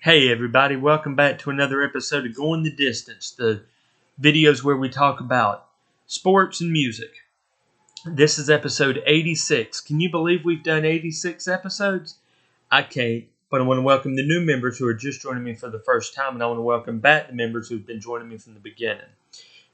Hey everybody, welcome back to another episode of Going the Distance, the videos where we talk about sports and music. This is episode 86. Can you believe we've done 86 episodes? I can't, but I want to welcome the new members who are just joining me for the first time, and I want to welcome back the members who've been joining me from the beginning.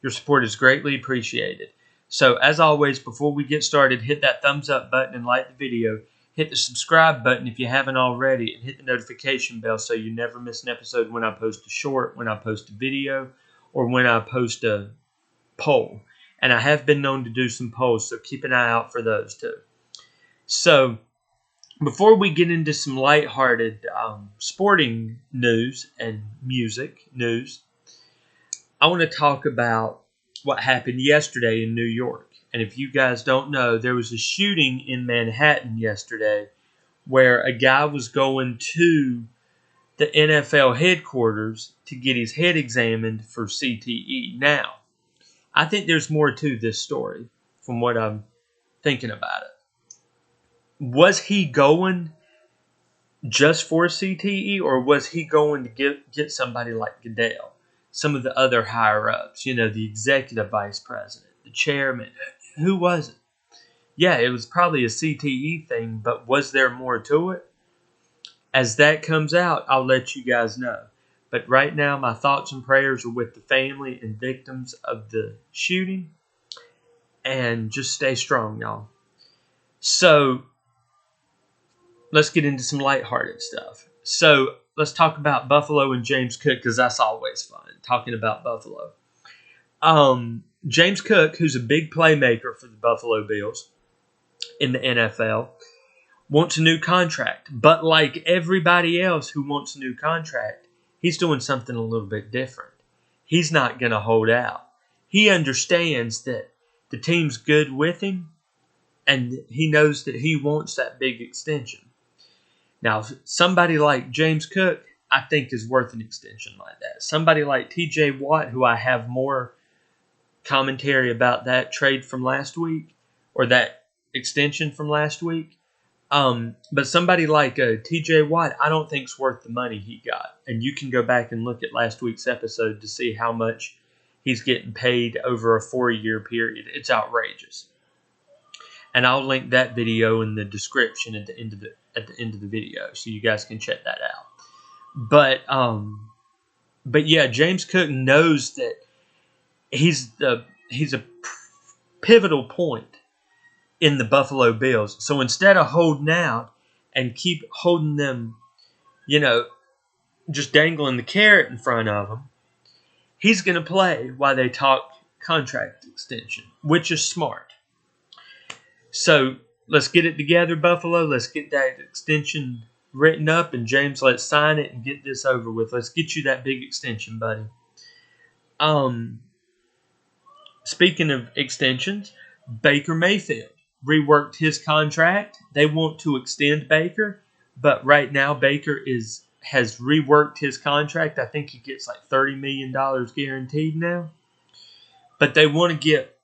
Your support is greatly appreciated. So as always, before we get started, hit that thumbs up button and like the video. Hit the subscribe button if you haven't already, and hit the notification bell so you never miss an episode when I post a short, when I post a video, or when I post a poll. And I have been known to do some polls, so keep an eye out for those too. So, before we get into some lighthearted sporting news and music news, I want to talk about what happened yesterday in New York. And if you guys don't know, there was a shooting in Manhattan yesterday where a guy was going to the NFL headquarters to get his head examined for CTE. Now, I think there's more to this story from what I'm thinking about it. Was he going just for CTE, or was he going to get somebody like Goodell, some of the other higher-ups, the executive vice president, the chairman? Who was it? Yeah, it was probably a CTE thing, but was there more to it? As that comes out, I'll let you guys know. But right now, my thoughts and prayers are with the family and victims of the shooting. And just stay strong, y'all. So, let's get into some lighthearted stuff. So, let's talk about Buffalo and James Cook, because that's always fun, talking about Buffalo. James Cook, who's a big playmaker for the Buffalo Bills in the NFL, wants a new contract. But like everybody else who wants a new contract, he's doing something a little bit different. He's not going to hold out. He understands that the team's good with him, and he knows that he wants that big extension. Now, somebody like James Cook, I think, is worth an extension like that. Somebody like TJ Watt, who I have more commentary about that trade from last week, or that extension from last week. But somebody like TJ Watt, I don't think is worth the money he got. And you can go back and look at last week's episode to see how much he's getting paid over a 4-year period. It's outrageous. And I'll link that video in the description at the end of the video, so you guys can check that out. But yeah, James Cook knows that he's a pivotal point in the Buffalo Bills. So instead of holding out and keep holding them, just dangling the carrot in front of them, he's going to play while they talk contract extension, which is smart. So let's get it together, Buffalo. Let's get that extension written up, and James, let's sign it and get this over with. Let's get you that big extension, buddy. Speaking of extensions, Baker Mayfield reworked his contract. They want to extend Baker, but right now Baker has reworked his contract. I think he gets like $30 million guaranteed now. But they want to get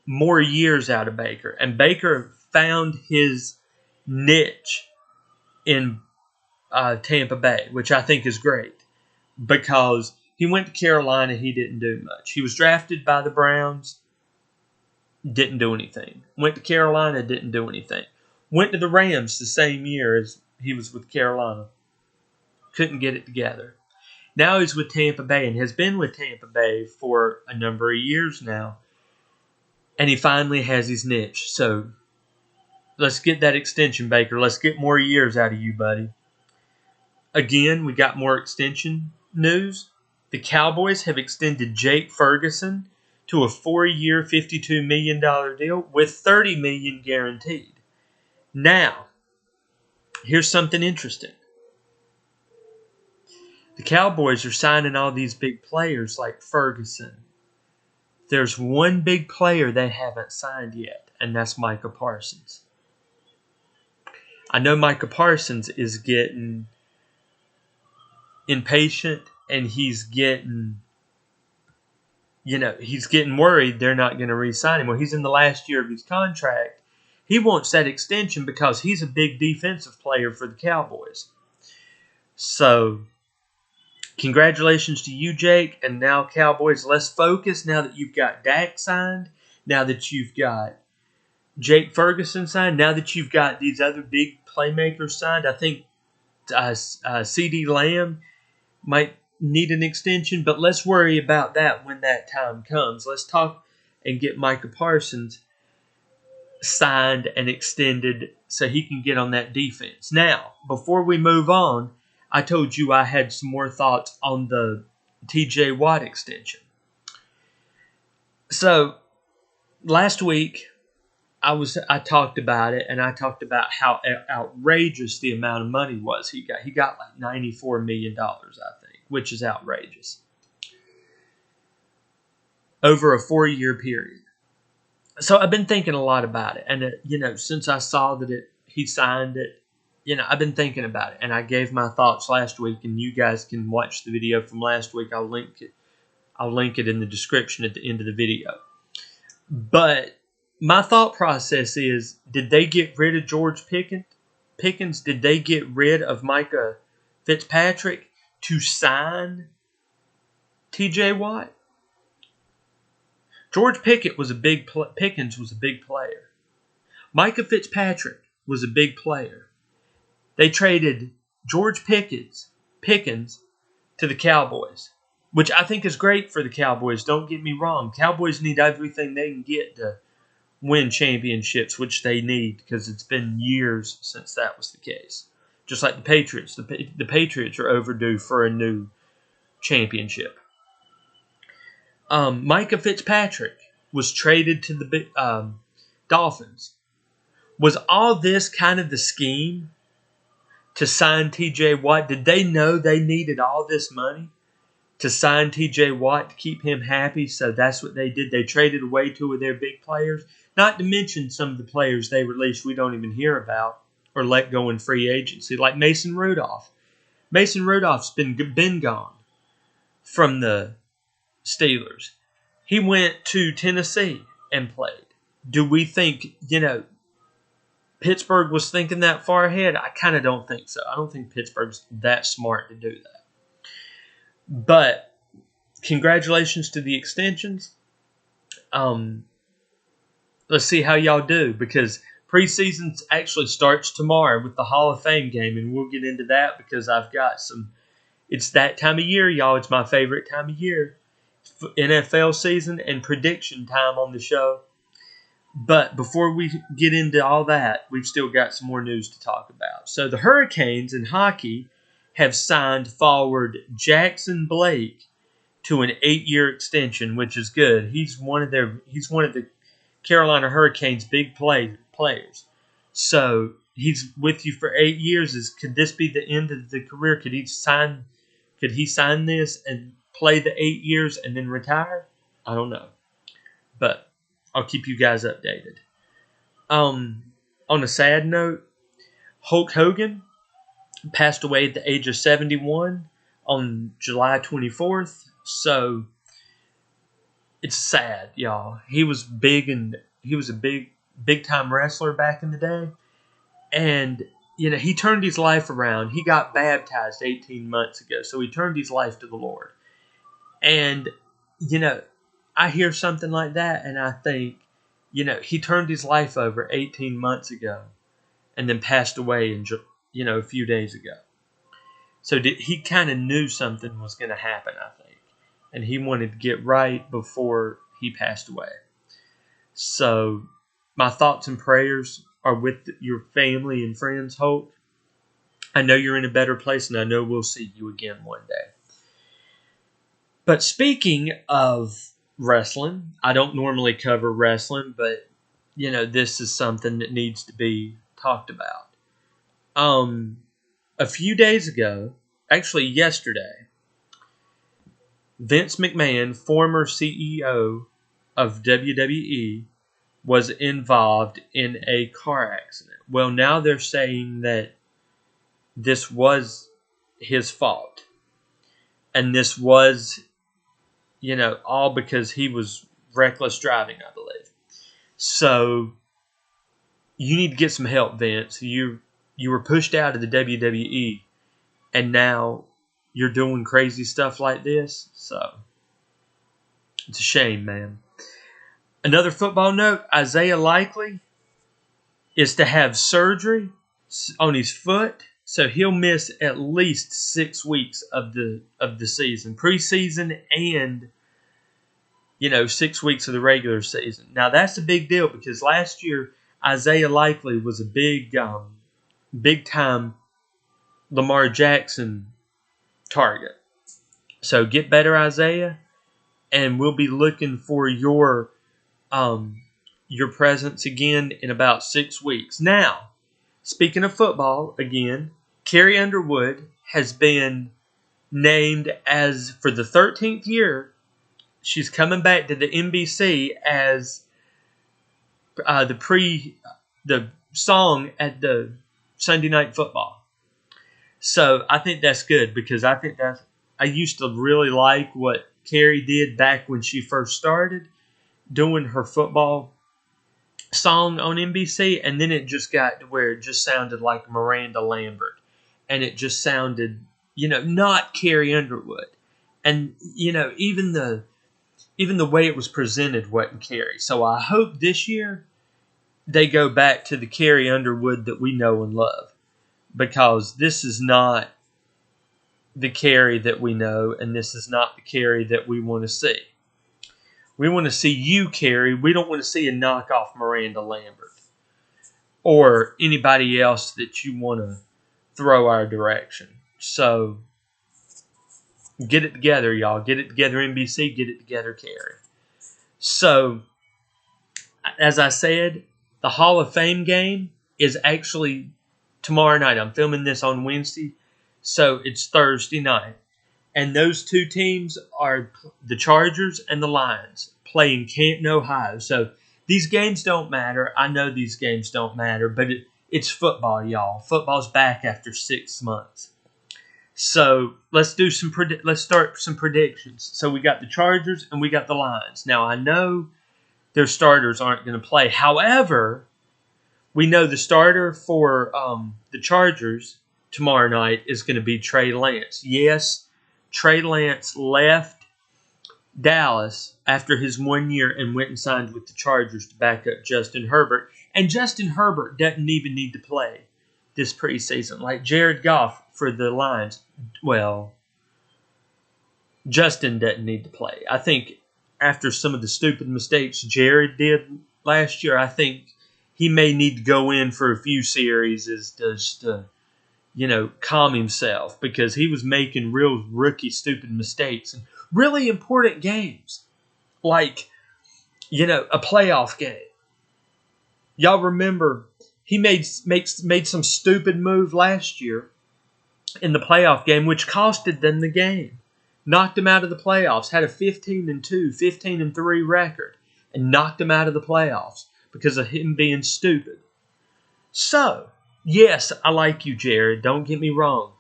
more years out of Baker. And Baker found his niche in Tampa Bay, which I think is great, because he went to Carolina, he didn't do much. He was drafted by the Browns, didn't do anything. Went to Carolina, didn't do anything. Went to the Rams the same year as he was with Carolina. Couldn't get it together. Now he's with Tampa Bay, and has been with Tampa Bay for a number of years now. And he finally has his niche. So let's get that extension, Baker. Let's get more years out of you, buddy. Again, we got more extension news. The Cowboys have extended Jake Ferguson to a 4-year, $52 million deal with $30 million guaranteed. Now, here's something interesting. The Cowboys are signing all these big players like Ferguson. There's one big player they haven't signed yet, and that's Micah Parsons. I know Micah Parsons is getting impatient, and he's getting worried they're not going to re-sign him. Well, he's in the last year of his contract. He wants that extension because he's a big defensive player for the Cowboys. So Congratulations to you, Jake. And now, Cowboys, let's focus now that you've got Dak signed, now that you've got Jake Ferguson signed, now that you've got these other big playmakers signed. I think C.D. Lamb might need an extension, but let's worry about that when that time comes. Let's talk and get Micah Parsons signed and extended so he can get on that defense. Now, before we move on, I told you I had some more thoughts on the T.J. Watt extension. So, last week, I talked about it, and I talked about how outrageous the amount of money was he got. He got like $94 million, I think, which is outrageous, over a 4-year period. So I've been thinking a lot about it, and since I saw that he signed it, I've been thinking about it, and I gave my thoughts last week, and you guys can watch the video from last week. I'll link it in the description at the end of the video. But my thought process is, did they get rid of George Pickens? Did they get rid of Micah Fitzpatrick to sign T.J. Watt? George Pickens was a big player. Micah Fitzpatrick was a big player. They traded George Pickens to the Cowboys, which I think is great for the Cowboys. Don't get me wrong. Cowboys need everything they can get to win championships, which they need because it's been years since that was the case. Just like the Patriots. The Patriots are overdue for a new championship. Micah Fitzpatrick was traded to the Dolphins. Was all this kind of the scheme to sign T.J. Watt? Did they know they needed all this money to sign T.J. Watt to keep him happy? So that's what they did. They traded away 2 of their big players. Not to mention some of the players they released we don't even hear about or let go in free agency, like Mason Rudolph. Mason Rudolph's been gone from the Steelers. He went to Tennessee and played. Do we think, Pittsburgh was thinking that far ahead? I kind of don't think so. I don't think Pittsburgh's that smart to do that. But congratulations to the extensions. Let's see how y'all do, because preseason actually starts tomorrow with the Hall of Fame game, and we'll get into that because I've got it's that time of year, y'all. It's my favorite time of year. NFL season and prediction time on the show. But before we get into all that, we've still got some more news to talk about. So the Hurricanes in hockey have signed forward Jackson Blake to an 8-year extension, which is good. He's one of the Carolina Hurricanes' big players. So he's with you for 8 years. Could this be the end of the career? Could he sign this and play the 8 years and then retire? I don't know. But I'll keep you guys updated. On a sad note, Hulk Hogan passed away at the age of 71 on July 24th. So it's sad, y'all. He was a big time wrestler back in the day. And he turned his life around. He got baptized 18 months ago. So he turned his life to the Lord. And I hear something like that and I think, he turned his life over 18 months ago and then passed away a few days ago. So he kind of knew something was going to happen, I think. And he wanted to get right before he passed away. So my thoughts and prayers are with your family and friends, Hope. I know you're in a better place, and I know we'll see you again one day. But speaking of wrestling, I don't normally cover wrestling, but, this is something that needs to be talked about. A few days ago, actually yesterday, Vince McMahon, former CEO of WWE, was involved in a car accident. Well, now they're saying that this was his fault. And this was, all because he was reckless driving, I believe. So, you need to get some help, Vince. You were pushed out of the WWE, and now you're doing crazy stuff like this. So it's a shame, man. Another football note, Isaiah Likely is to have surgery on his foot, so he'll miss at least 6 weeks of the season, preseason, and 6 weeks of the regular season. Now that's a big deal because last year Isaiah Likely was a big time Lamar Jackson target. So get better, Isaiah, and we'll be looking for your presence again in about 6 weeks. Now, speaking of football again, Carrie Underwood has been named as, for the 13th year, she's coming back to the NBC as the song at the Sunday Night Football. So I think that's good because I used to really like what Carrie did back when she first started doing her football song on NBC, and then it just got to where it just sounded like Miranda Lambert, and it just sounded, not Carrie Underwood, and even the way it was presented wasn't Carrie. So I hope this year they go back to the Carrie Underwood that we know and love, because this is not the Carrie that we know, and this is not the Carrie that we want to see. We want to see you, Carrie. We don't want to see a knockoff Miranda Lambert or anybody else that you want to throw our direction. So get it together, y'all. Get it together, NBC. Get it together, Carrie. So, as I said, the Hall of Fame game is actually tomorrow night. I'm filming this on Wednesday, so it's Thursday night. And those two teams are the Chargers and the Lions playing Canton, Ohio. So these games don't matter. I know these games don't matter, but it's football, y'all. Football's back after 6 months. So let's start some predictions. So we got the Chargers and we got the Lions. Now I know their starters aren't going to play. However, we know the starter for the Chargers tomorrow night is going to be Trey Lance. Yes, Trey Lance left Dallas after his 1 year and went and signed with the Chargers to back up Justin Herbert. And Justin Herbert doesn't even need to play this preseason. Like Jared Goff for the Lions. Well, Justin doesn't need to play. I think after some of the stupid mistakes Jared did last year, I think he may need to go in for a few series just to calm himself, because he was making real rookie stupid mistakes in really important games, like, a playoff game. Y'all remember he made some stupid move last year in the playoff game, which costed them the game, knocked them out of the playoffs, had a 15-2, 15-3 record, and knocked them out of the playoffs because of him being stupid. So, yes, I like you, Jared. Don't get me wrong.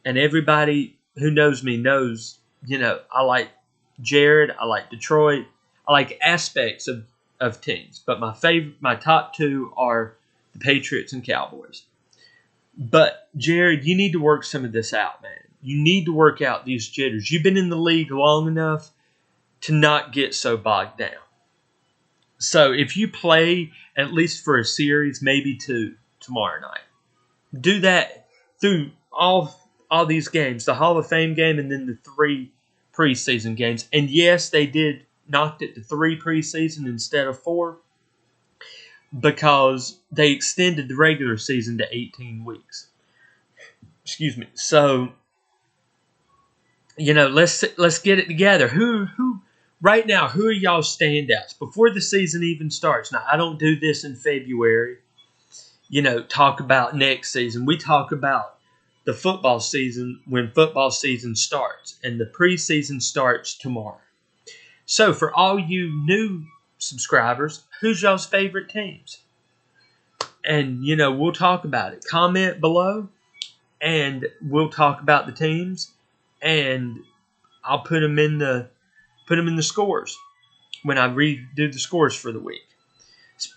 And everybody who knows me knows, I like Jared. I like Detroit. I like aspects of teams. But my top two are the Patriots and Cowboys. But, Jared, you need to work some of this out, man. You need to work out these jitters. You've been in the league long enough to not get so bogged down. So, if you play at least for a series, maybe two, tomorrow night, do that through all these games, the Hall of Fame game and then the 3 preseason games. And yes, they did knocked it to 3 preseason instead of 4 because they extended the regular season to 18 weeks. Excuse me. So, let's get it together. Who right now, who are y'all standouts before the season even starts? Now, I don't do this in February. Talk about next season. We talk about the football season when football season starts, and the preseason starts tomorrow. So for all you new subscribers, who's y'all's favorite teams? And, we'll talk about it. Comment below, and we'll talk about the teams, and I'll put them in the scores when I redo the scores for the week.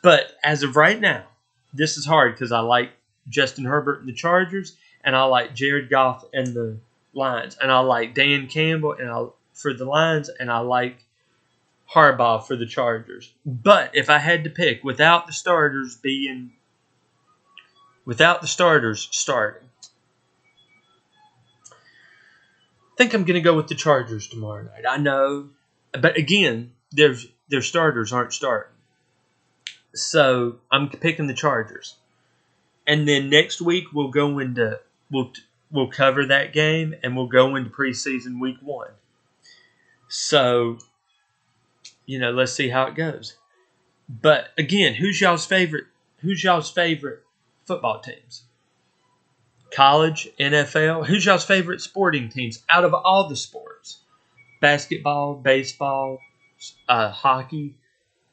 But as of right now, this is hard because I like Justin Herbert and the Chargers, and I like Jared Goff and the Lions, and I like Dan Campbell for the Lions, and I like Harbaugh for the Chargers. But if I had to pick without the starters starting, I think I'm going to go with the Chargers tomorrow night. I know, but again, their starters aren't starting. So I'm picking the Chargers. And then next week we'll cover that game, and we'll go into preseason week 1. So, let's see how it goes. But again, who's y'all's favorite football teams? College, NFL? Who's y'all's favorite sporting teams out of all the sports? Basketball, baseball, hockey,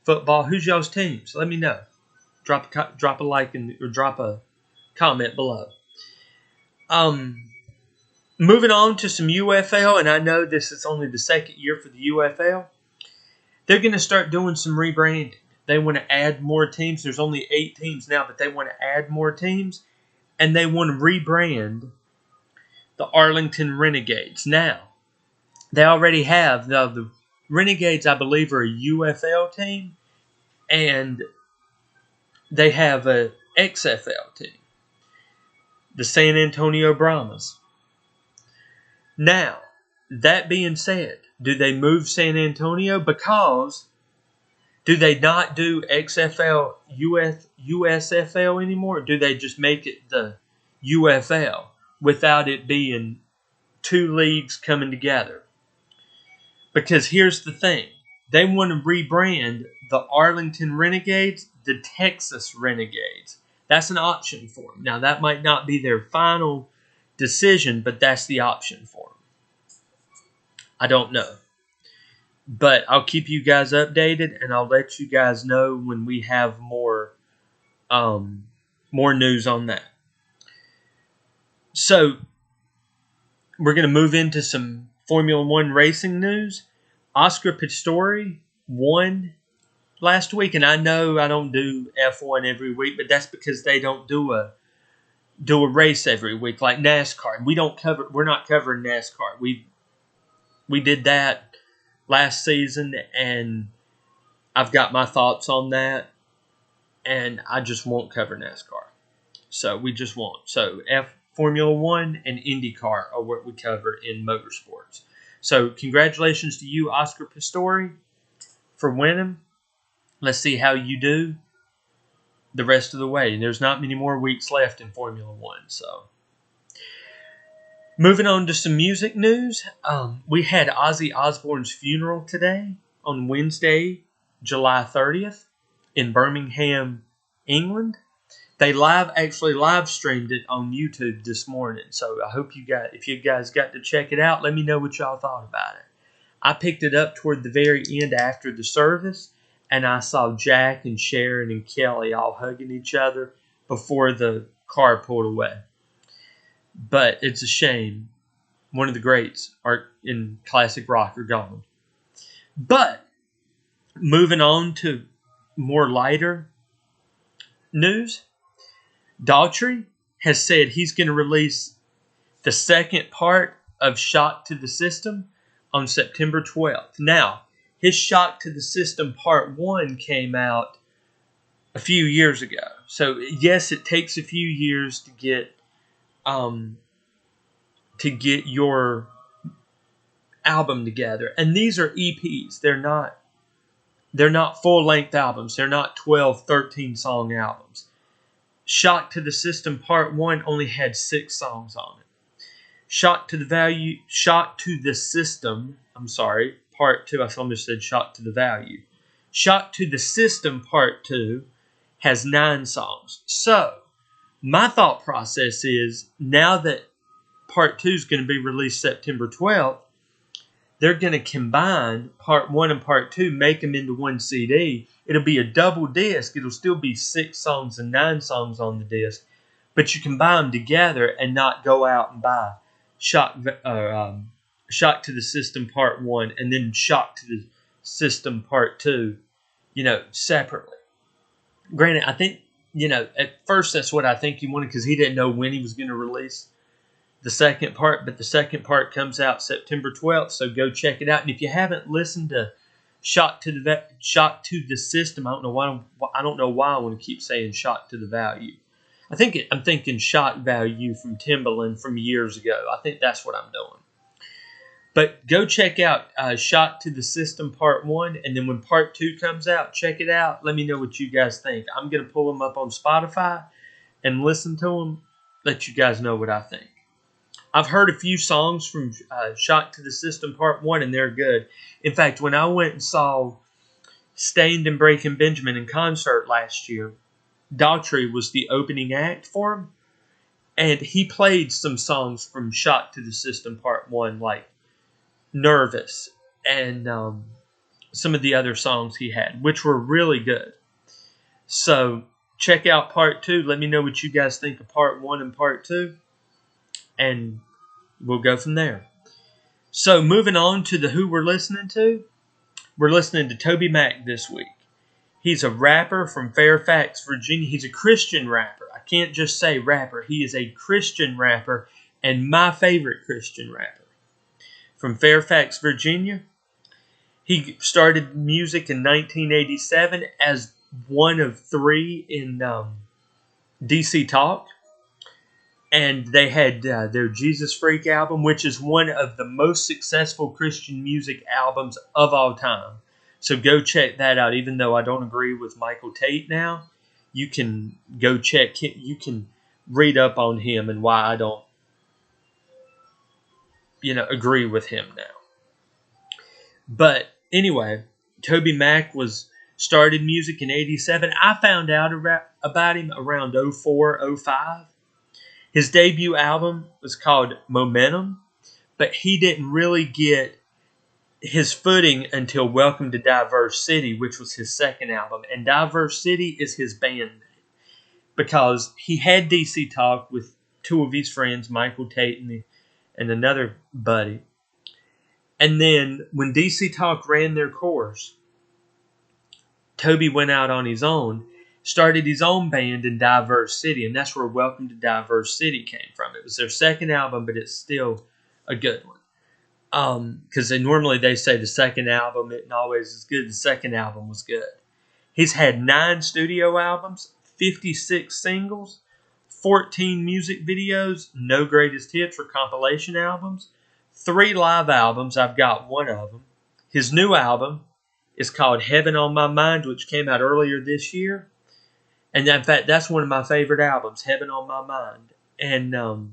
football. Who's y'all's teams? Let me know. Drop a like or drop a comment below. Moving on to some UFL, and I know this is only the second year for the UFL. They're going to start doing some rebranding. They want to add more teams. There's only 8 teams now, but they want to add more teams, and they want to rebrand the Arlington Renegades. Now, they already have the Renegades, I believe, are a UFL team, and they have a XFL team, the San Antonio Brahmas. Now, that being said, do they move San Antonio? Because do they not do XFL, USFL anymore? Or do they just make it the UFL without it being 2 leagues coming together? Because here's the thing. They want to rebrand the Arlington Renegades the Texas Renegades. That's an option for them. Now, that might not be their final decision, but that's the option for them. I don't know. But I'll keep you guys updated, and I'll let you guys know when we have more news on that. So, we're going to move into some Formula One racing news. Oscar Pistori won last week, and I know I don't do F1 every week, but that's because they don't do a race every week like NASCAR. And we're not covering NASCAR. We did that last season, and I've got my thoughts on that, and I just won't cover NASCAR. So we just won't. So Formula One and IndyCar are what we cover in motorsports. So congratulations to you, Oscar Pistori, for winning. Let's see how you do the rest of the way. There's not many more weeks left in Formula One. So moving on to some music news. We had Ozzy Osbourne's funeral today on Wednesday, July 30th in Birmingham, England. They actually live streamed it on YouTube this morning. So I hope if you guys got to check it out, let me know what y'all thought about it. I picked it up toward the very end after the service, and I saw Jack and Sharon and Kelly all hugging each other before the car pulled away. But it's a shame. One of the greats in classic rock are gone. But moving on to more lighter news, Daughtry has said he's going to release the second part of Shock to the System on September 12th. Now, his Shock to the System Part 1 came out a few years ago. So, yes, it takes a few years to get your album together. And these are EPs. They're not full-length albums. They're not 12, 13-song albums. Shock to the System Part 1 only had 6 songs on it. Shock to the System, Part 2, I almost said Shock to the Value. Shock to the System Part 2 has 9 songs. So, my thought process is, now that Part 2 is going to be released September 12th, they're going to combine Part 1 and Part 2, make them into one CD. It'll be a double disc. It'll still be 6 songs and 9 songs on the disc. But you can buy them together and not go out and buy Shock to the System Part 1 and then Shock to the System Part 2, separately. Granted, I think, at first that's what I think he wanted, because he didn't know when he was going to release the second part, but the second part comes out September 12th, so go check it out. And if you haven't listened to Shock to the System, I don't know why I want to keep saying Shock to the Value. I'm thinking Shock Value from Timbaland from years ago. I think that's what I'm doing. But go check out Shock to the System Part 1, and then when Part 2 comes out, check it out. Let me know what you guys think. I'm going to pull them up on Spotify and listen to them, let you guys know what I think. I've heard a few songs from Shock to the System Part 1, and they're good. In fact, when I went and saw Stained and Breaking Benjamin in concert last year, Daughtry was the opening act for him, and he played some songs from Shock to the System Part 1, like Nervous, and some of the other songs he had, which were really good. So check out Part 2. Let me know what you guys think of Part 1 and Part 2, and we'll go from there. So moving on to who we're listening to. We're listening to Tobyman this week. He's a rapper from Fairfax, Virginia. He's a Christian rapper. I can't just say rapper. He is a Christian rapper, and my favorite Christian rapper. From Fairfax, Virginia. He started music in 1987 as one of three in DC Talk. And they had their Jesus Freak album, which is one of the most successful Christian music albums of all time. So go check that out. Even though I don't agree with Michael Tate now, you can go check him. You can read up on him and why I don't, agree with him now. But anyway, Tobyman started music in 87. I found out about him around 04, 05. His debut album was called Momentum, but he didn't really get his footing until Welcome to Diverse City, which was his second album. And Diverse City is his band name because he had DC Talk with two of his friends, Michael Tate and another buddy. And then when DC Talk ran their course, Toby went out on his own, started his own band in Diverse City, and that's where Welcome to Diverse City came from. It was their second album, but it's still a good one. Because normally they say the second album isn't always as good. The second album was good. He's had 9 studio albums, 56 singles, 14 music videos, no greatest hits or compilation albums, 3 live albums. I've got one of them. His new album is called Heaven on My Mind, which came out earlier this year. And in fact, that's one of my favorite albums, Heaven on My Mind. And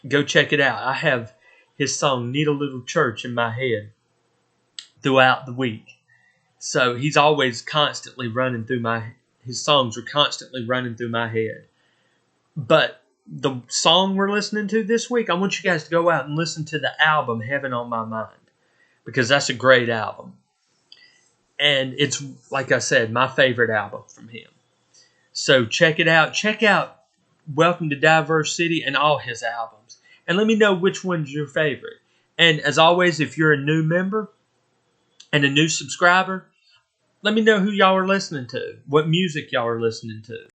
go check it out. I have his song Need a Little Church in my head throughout the week. So he's always constantly running through his songs are constantly running through my head. But the song we're listening to this week, I want you guys to go out and listen to the album Heaven on My Mind, because that's a great album. And it's, like I said, my favorite album from him. So check it out. Check out Welcome to Diverse City and all his albums. And let me know which one's your favorite. And as always, if you're a new member and a new subscriber, let me know who y'all are listening to. What music y'all are listening to.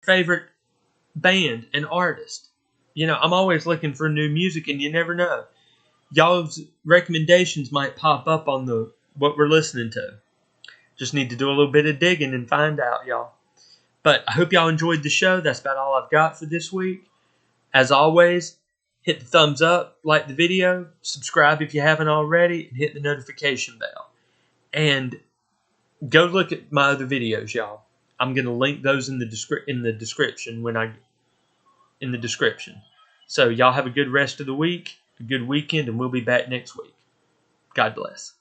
Favorite band and artist. I'm always looking for new music, and you never know. Y'all's recommendations might pop up on what we're listening to. Just need to do a little bit of digging and find out, y'all. But I hope y'all enjoyed the show. That's about all I've got for this week. As always, hit the thumbs up, like the video, subscribe if you haven't already, and hit the notification bell. And go look at my other videos, y'all. I'm going to link those in the description in the description. So y'all have a good rest of the week, a good weekend, and we'll be back next week. God bless.